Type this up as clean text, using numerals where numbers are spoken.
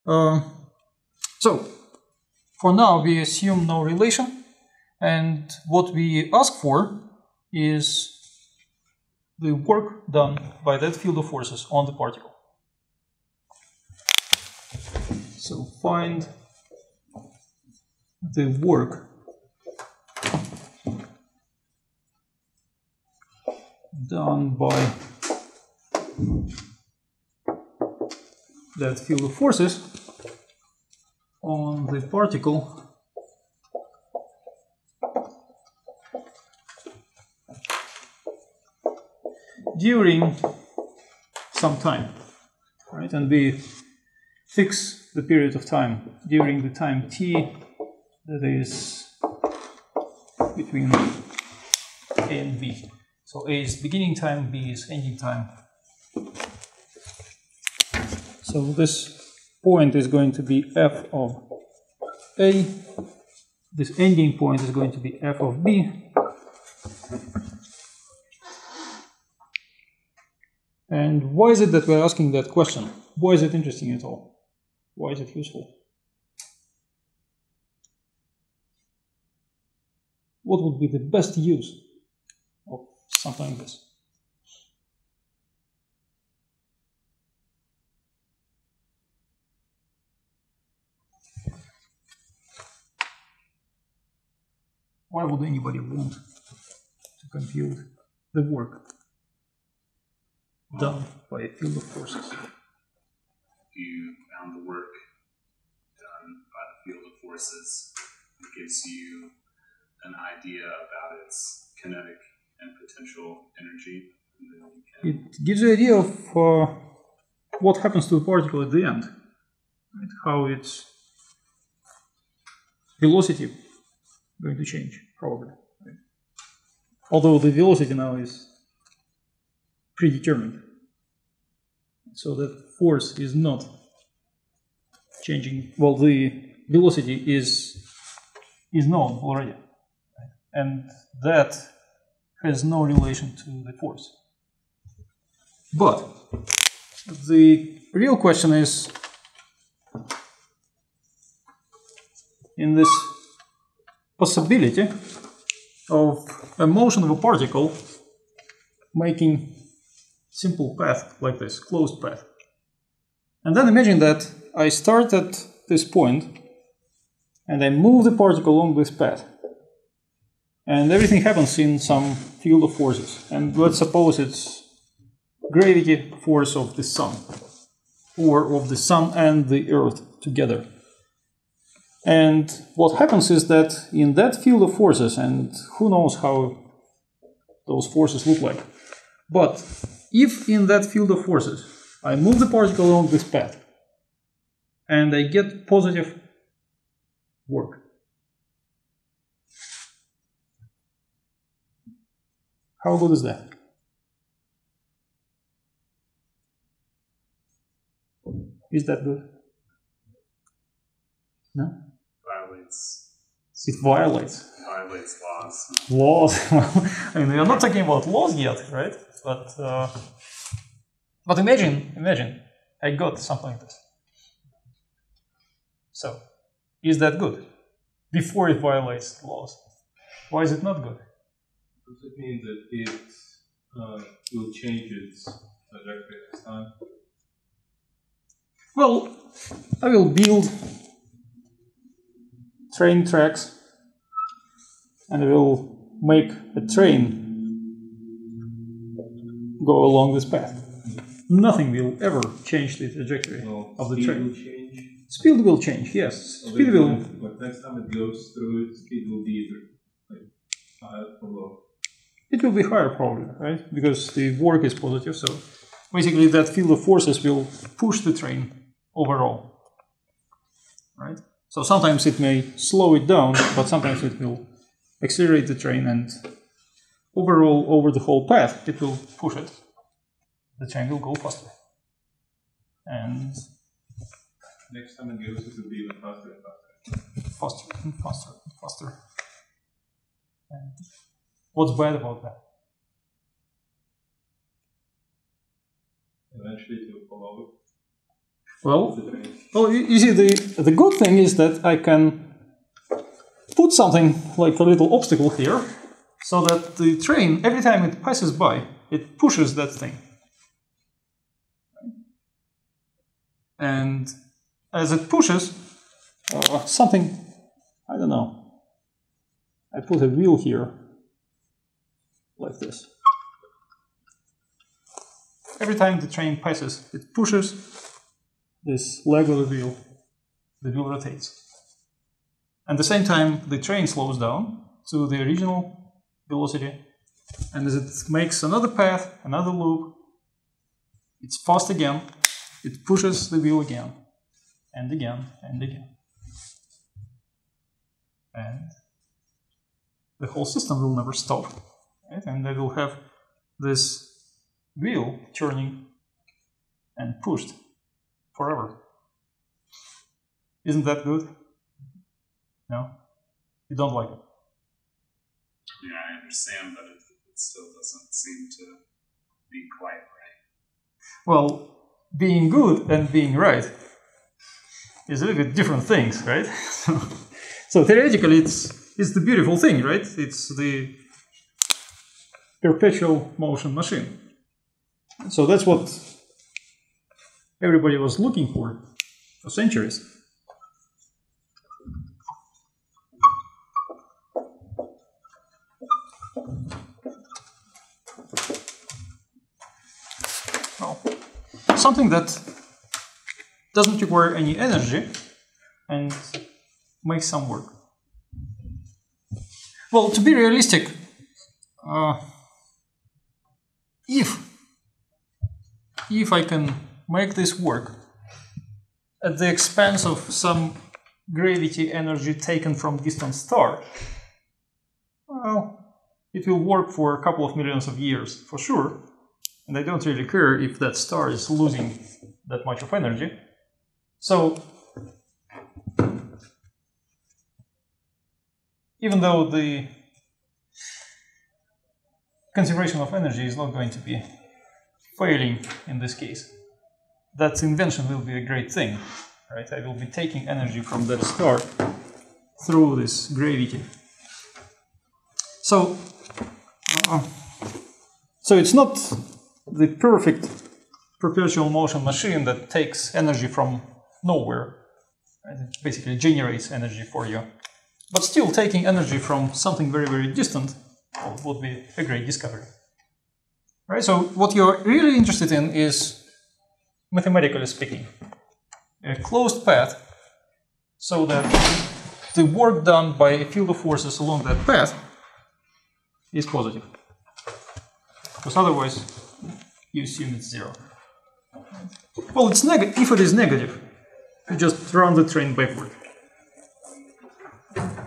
So for now we assume no relation, and what we ask for is the work done by that field of forces on the particle. So find the work done by that field of forces on the particle during some time, right? And we fix the period of time during the time t that is between a and b. So a is beginning time, b is ending time. So this point is going to be f of a. This ending point is going to be f of b. And why is it that we're asking that question? Why is it interesting at all? Why is it useful? What would be the best use of something like this? Why would anybody want to compute the work done by a field of forces? You found the work done by the field of forces. It gives you an idea about its kinetic and potential energy. And then you can... It gives you an idea of what happens to the particle at the end, right? How its velocity is going to change, probably. Right? Although the velocity now is predetermined. So that force is not changing. Well, the velocity is known already. Right? And that has no relation to the force. But the real question is, in this possibility of a motion of a particle making simple path like this, closed path. And then imagine that I start at this point and I move the particle along this path. And everything happens in some field of forces. And let's suppose it's gravity force of the sun, or of the sun and the earth together. And what happens is that in that field of forces, and who knows how those forces look like, but if in that field of forces I move the particle along this path and I get positive work, how good is that? Is that good? No? Violates. It violates. Violates laws. Laws. I mean, we are not talking about laws yet, right? But imagine, I got something like this. So, is that good? Before it violates laws. Why is it not good? Does it mean that it will change its trajectory this time? Well, I will build train tracks and I will make a train go along this path. Nothing will ever change the trajectory of the train. Speed will change? Speed will change, yes. Speed will... But next time it goes through it, speed will be either like high or low. It will be higher probably, right? Because the work is positive, so basically that field of forces will push the train overall, right? So sometimes it may slow it down, but sometimes it will accelerate the train, and overall, over the whole path, it will push it. The train will go faster. And next time it goes, it will be even faster and faster. Faster and faster and faster. And what's bad about that? Eventually it will fall over. Well, The train. Well, you see, the good thing is that I can put something like a little obstacle here, so that the train, every time it passes by, it pushes that thing. And as it pushes, something, I don't know, I put a wheel here, like this. Every time the train passes, it pushes this leg of the wheel rotates. At the same time, the train slows down to the original velocity, and as it makes another path, another loop, it's fast again, it pushes the wheel again, and again, and again. And the whole system will never stop, right? And they will have this wheel turning and pushed forever. Isn't that good? No? You don't like it? Yeah, I understand, but it still doesn't seem to be quite right. Well, being good and being right is a little bit different things, right? So theoretically, it's the beautiful thing, right? It's the perpetual motion machine. So that's what everybody was looking for centuries. Well, something that doesn't require any energy and makes some work. Well, to be realistic, if I can make this work at the expense of some gravity energy taken from distant star, well, it will work for a couple of millions of years for sure, and I don't really care if that star is losing that much of energy. So, even though the conservation of energy is not going to be failing in this case, that invention will be a great thing, right? I will be taking energy from that star through this gravity. So it's not the perfect perpetual motion machine that takes energy from nowhere, right? It basically generates energy for you. But still, taking energy from something very, very distant would be a great discovery. Right? So what you're really interested in is, mathematically speaking, a closed path so that the work done by a field of forces along that path is positive. Because otherwise, you assume it's zero. Well, it's negative. If it is negative, you just run the train backward.